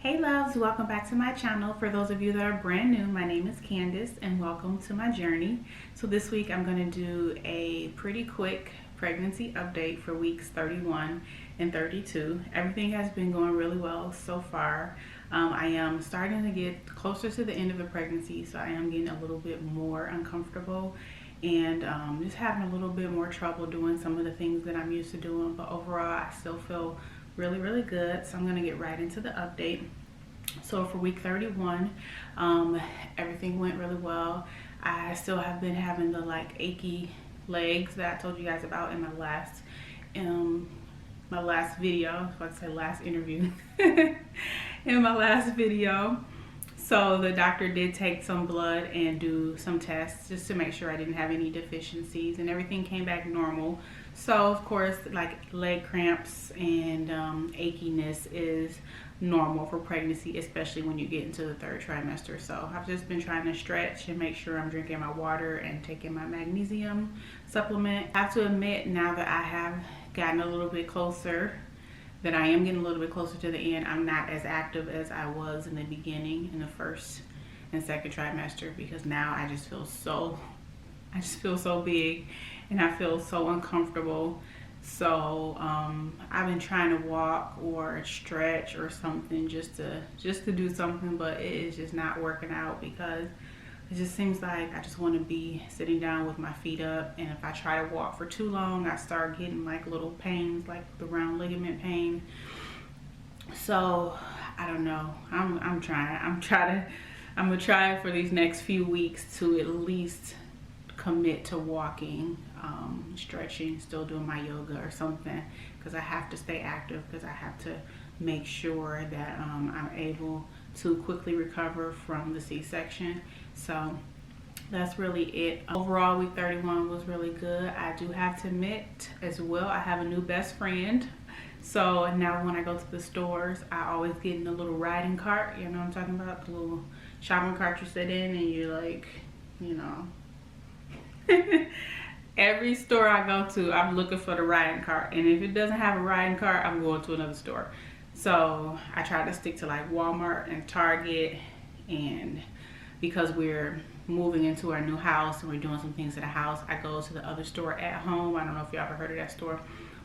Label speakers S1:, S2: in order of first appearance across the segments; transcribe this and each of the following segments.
S1: Hey loves, welcome back to my channel. For those of you that are brand new, my name is Candace and welcome to my journey. So this week I'm going to do a pretty quick pregnancy update for weeks 31 and 32. Everything has been going really well so far. I am starting to get closer to the end of the pregnancy, so I am getting a little bit more uncomfortable and just having a little bit more trouble doing some of the things that I'm used to doing, but overall I still feel really good. So I'm going to get right into the update. So for week 31, everything went really well. I still have been having the achy legs that I told you guys about in my last video. I was about to say last interview. In my last video. So the doctor did take some blood and do some tests just to make sure I didn't have any deficiencies, and everything came back normal. So of course, like leg cramps and achiness is normal for pregnancy, especially when you get into the third trimester. So I've just been trying to stretch and make sure I'm drinking my water and taking my magnesium supplement. I have to admit, now that I have gotten a little bit closer, that I am getting a little bit closer to the end, I'm not as active as I was in the beginning, in the first and second trimester, because now I just feel so big and I feel so uncomfortable. So I've been trying to walk or stretch or something just to do something, but it is just not working out because it just seems like I just want to be sitting down with my feet up, and if I try to walk for too long, I start getting like little pains, like the round ligament pain. So I don't know. I'm gonna try for these next few weeks to at least commit to walking, stretching, still doing my yoga or something, because I have to stay active, because I have to make sure that I'm able to quickly recover from the C-section. So that's really it. Overall, week 31 was really good. I do have to admit as well, I have a new best friend. So now when I go to the stores, I always get in a little riding cart. You know what I'm talking about? The little shopping cart you sit in, and you're like, you know. Every store I go to, I'm looking for the riding cart, and if it doesn't have a riding cart, I'm going to another store. So I try to stick to like Walmart and Target, and because we're moving into our new house and we're doing some things to the house, I go to the other store at home. I don't know if you ever heard of that store,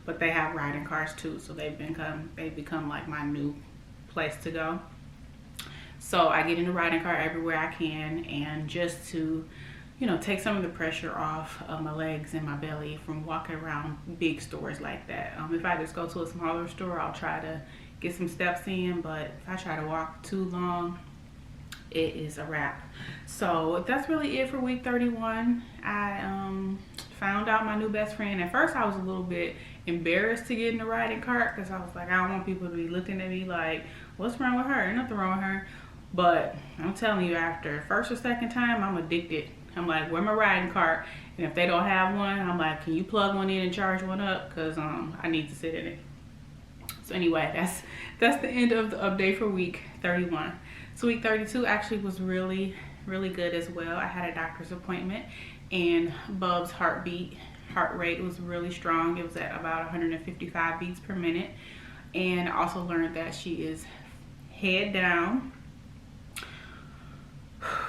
S1: but they have riding carts too, so they've become like my new place to go. So I get in the riding cart everywhere I can, and just to, you know, take some of the pressure off of my legs and my belly from walking around big stores like that. If I just go to a smaller store, I'll try to get some steps in, but if I try to walk too long, it is a wrap. So that's really it for week 31. I found out my new best friend. At first I was a little bit embarrassed to get in the riding cart, because I was like, I don't want people to be looking at me like, what's wrong with her? Nothing wrong with her. But I'm telling you, after first or second time, I'm addicted. I'm like, where my riding cart? And if they don't have one, I'm like, can you plug one in and charge one up? Because I need to sit in it. So anyway, that's the end of the update for week 31. So week 32 actually was really good as well. I had a doctor's appointment, and Bub's heart rate was really strong. It was at about 155 beats per minute. And I also learned that she is head down.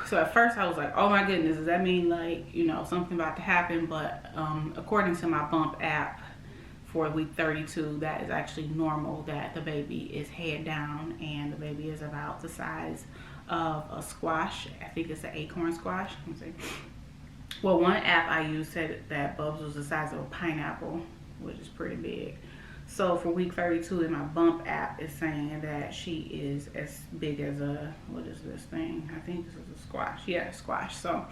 S1: So at first I was like, oh my goodness, does that mean like, you know, something about to happen? But according to my bump app for week 32, that is actually normal, that the baby is head down and the baby is about the size of a squash. I think it's an acorn squash. Let me see. Well, one app I used said that Bubs was the size of a pineapple, which is pretty big. So for week 32 in my bump app, is saying that she is as big as a, what is this thing? I think this is a squash. Yeah, squash. So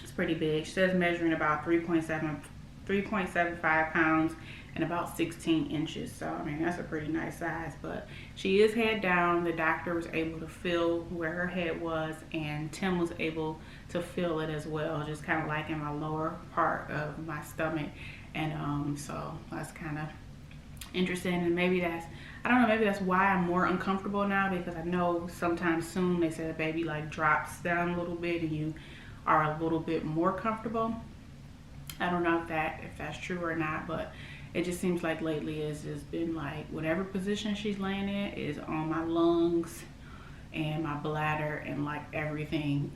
S1: it's pretty big. She says measuring about 3.75 pounds and about 16 inches. So I mean, that's a pretty nice size, but she is head down. The doctor was able to feel where her head was, and Tim was able to feel it as well, just kind of like in my lower part of my stomach. And so that's kind of interesting, and maybe that's, I don't know, maybe that's why I'm more uncomfortable now, because I know sometimes soon they say the baby like drops down a little bit and you are a little bit more comfortable. I don't know if that's true or not, but it just seems like lately it's just been like whatever position she's laying in is on my lungs and my bladder and like everything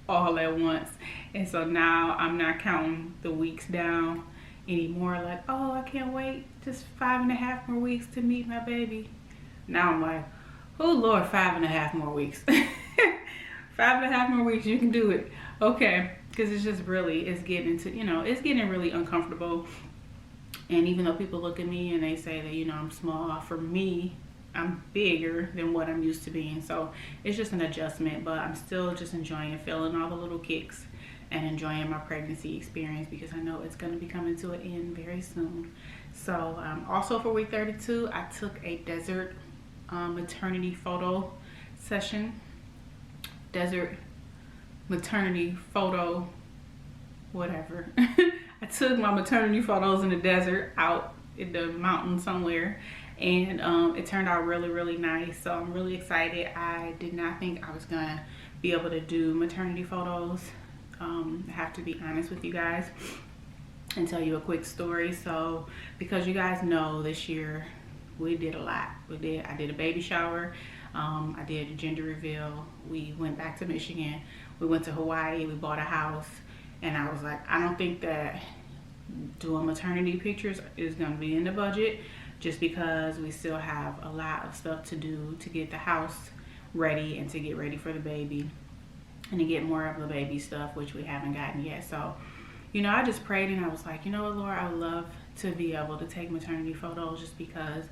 S1: all at once. And so now I'm not counting the weeks down anymore, like, oh, I can't wait just 5.5 more weeks to meet my baby. Now I'm like, oh Lord, 5.5 more weeks. 5.5 more weeks, you can do it. Okay, because it's just really, it's getting to, you know, it's getting really uncomfortable. And even though people look at me and they say that, you know, I'm small, for me, I'm bigger than what I'm used to being. So it's just an adjustment, but I'm still just enjoying feeling all the little kicks and enjoying my pregnancy experience, because I know it's going to be coming to an end very soon. So also for week 32, I took a desert maternity photo session. Desert maternity photo, whatever. I took my maternity photos in the desert, out in the mountain somewhere, and it turned out really, really nice. So I'm really excited. I did not think I was gonna be able to do maternity photos. I have to be honest with you guys and tell you a quick story. So because you guys know, this year we did a lot. I did a baby shower, I did a gender reveal, we went back to Michigan, we went to Hawaii, we bought a house, and I was like, I don't think that doing maternity pictures is going to be in the budget, just because we still have a lot of stuff to do to get the house ready and to get ready for the baby and to get more of the baby stuff, which we haven't gotten yet. So, you know, I just prayed and I was like, you know what, Lord, I would love to be able to take maternity photos, just because,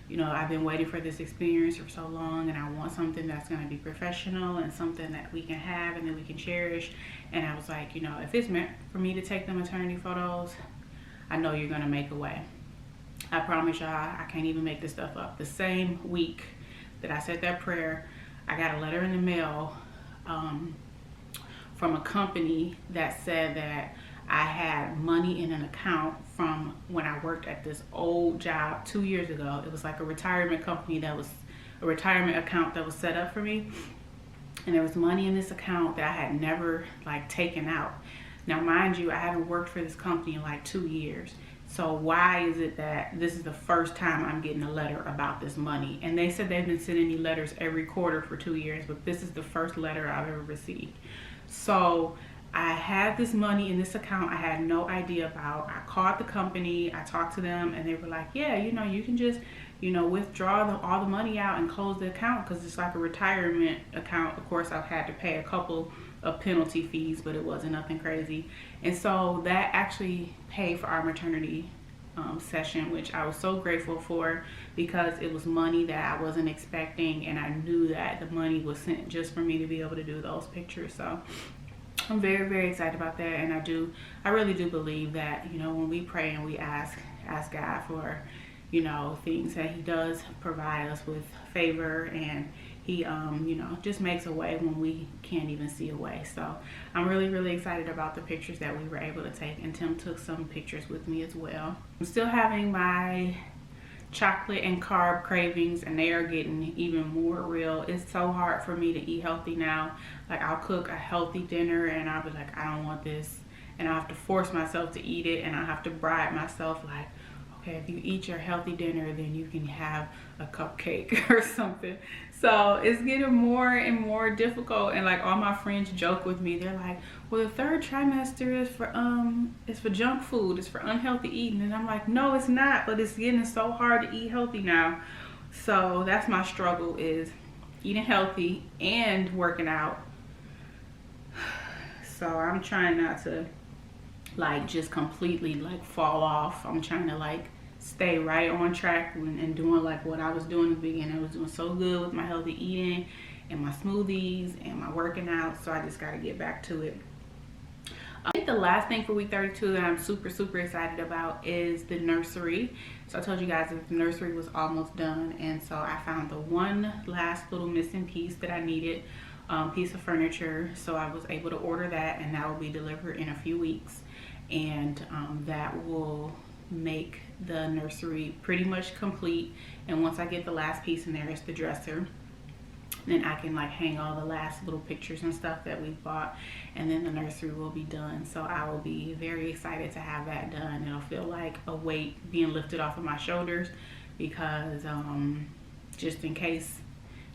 S1: you know, I've been waiting for this experience for so long, and I want something that's going to be professional and something that we can have and that we can cherish. And I was like, you know, if it's meant for me to take the maternity photos, I know you're going to make a way. I promise y'all, I can't even make this stuff up. The same week that I said that prayer, I got a letter in the mail from a company that said that I had money in an account from when I worked at this old job 2 years ago. It was like a retirement company that was a retirement account that was set up for me. And there was money in this account that I had never like taken out. Now, mind you, I haven't worked for this company in like 2 years. So why is it that this is the first time I'm getting a letter about this money? And they said they've been sending me letters every quarter for 2 years, but this is the first letter I've ever received. So I had this money in this account I had no idea about. I called the company, I talked to them, and they were like, yeah, you know, you can just, you know, withdraw all the money out and close the account, because it's like a retirement account. Of course, I've had to pay a couple of penalty fees, but it wasn't nothing crazy. And so that actually paid for our maternity session, which I was so grateful for, because it was money that I wasn't expecting, and I knew that the money was sent just for me to be able to do those pictures. So I'm very, very excited about that. And I really do believe that, you know, when we pray and we ask God for, you know, things, that he does provide us with favor, and he, you know, just makes a way when we can't even see a way. So I'm really, really excited about the pictures that we were able to take, and Tim took some pictures with me as well. I'm still having my chocolate and carb cravings, and they are getting even more real. It's so hard for me to eat healthy now. Like, I'll cook a healthy dinner and I'll be like, I don't want this, and I have to force myself to eat it, and I have to bribe myself like, okay, if you eat your healthy dinner, then you can have a cupcake or something. So it's getting more and more difficult, and like all my friends joke with me. They're like, well, the third trimester is for junk food, it's for unhealthy eating. And I'm like, no, it's not, but it's getting so hard to eat healthy now. So that's my struggle, is eating healthy and working out. So I'm trying not to like just completely like fall off. I'm trying to like stay right on track and doing like what I was doing in the beginning. I was doing so good with my healthy eating and my smoothies and my working out, so I just got to get back to it. I think the last thing for week 32 that I'm super, super excited about is the nursery. So I told you guys that the nursery was almost done, and so I found the one last little missing piece that I needed, piece of furniture. So I was able to order that, and that will be delivered in a few weeks, and that will make the nursery pretty much complete. And once I get the last piece in there, it's the dresser. Then I can like hang all the last little pictures and stuff that we bought, and then the nursery will be done. So I will be very excited to have that done. It'll feel like a weight being lifted off of my shoulders, because just in case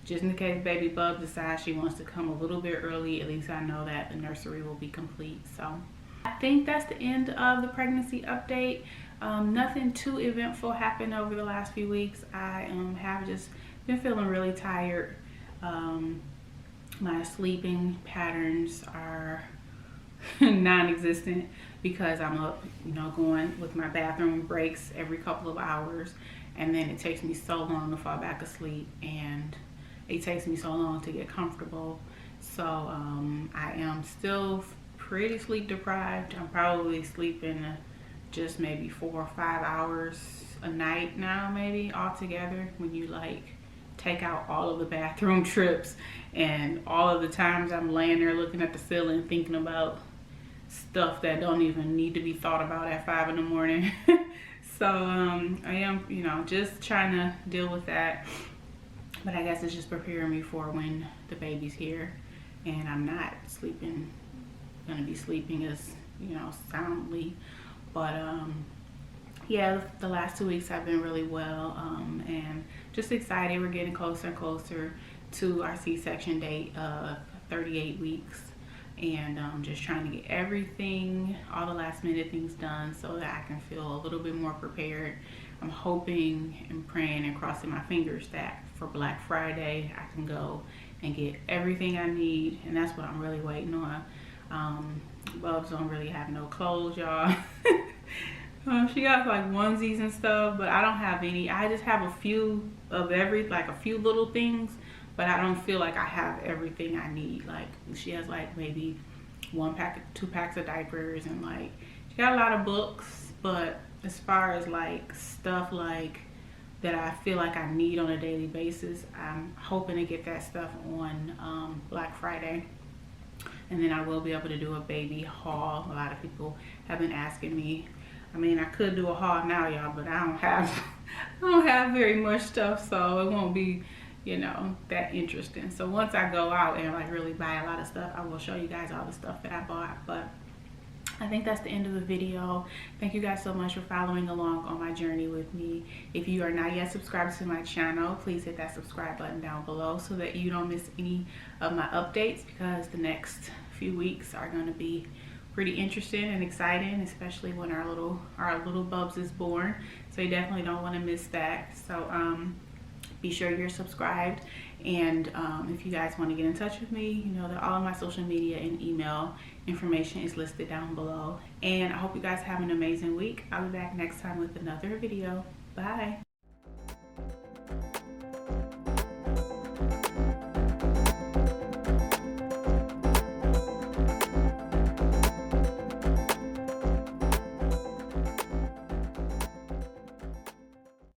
S1: baby Bub decides she wants to come a little bit early, at least I know that the nursery will be complete. So I think that's the end of the pregnancy update. Nothing too eventful happened over the last few weeks. I have just been feeling really tired. My sleeping patterns are non-existent because I'm up, going with my bathroom breaks every couple of hours, and then it takes me so long to fall back asleep, and it takes me so long to get comfortable. So I am still pretty sleep deprived. I'm probably sleeping just maybe 4 or 5 hours a night now, maybe altogether, when you like take out all of the bathroom trips and all of the times I'm laying there looking at the ceiling thinking about stuff that don't even need to be thought about at 5 in the morning. So I am, just trying to deal with that. But I guess it's just preparing me for when the baby's here and I'm not gonna be sleeping as, soundly. But yeah, the last 2 weeks have been really well, and just excited. We're getting closer and closer to our C-section date of 38 weeks, and just trying to get everything, all the last minute things done so that I can feel a little bit more prepared. I'm hoping and praying and crossing my fingers that for Black Friday I can go and get everything I need, and that's what I'm really waiting on. Bubs don't really have no clothes, y'all. She got like onesies and stuff, but I don't have any. I just have a few of like a few little things, but I don't feel like I have everything I need. Like she has like maybe 2 packs of diapers, and like she got a lot of books, but as far as like stuff like that I feel like I need on a daily basis, I'm hoping to get that stuff on Black Friday. And then I will be able to do a baby haul. A lot of people have been asking me. I mean, I could do a haul now, y'all, but I don't have very much stuff, so it won't be, that interesting. So once I go out and like really buy a lot of stuff, I will show you guys all the stuff that I bought. But I think that's the end of the video. Thank you guys so much for following along on my journey with me. If you are not yet subscribed to my channel, please hit that subscribe button down below so that you don't miss any of my updates, because the next few weeks are going to be pretty interesting and exciting, especially when our little Bubs is born. So you definitely don't want to miss that. So be sure you're subscribed, and if you guys want to get in touch with me, you know that all of my social media and email information is listed down below. And I hope you guys have an amazing week. I'll be back next time with another video. Bye.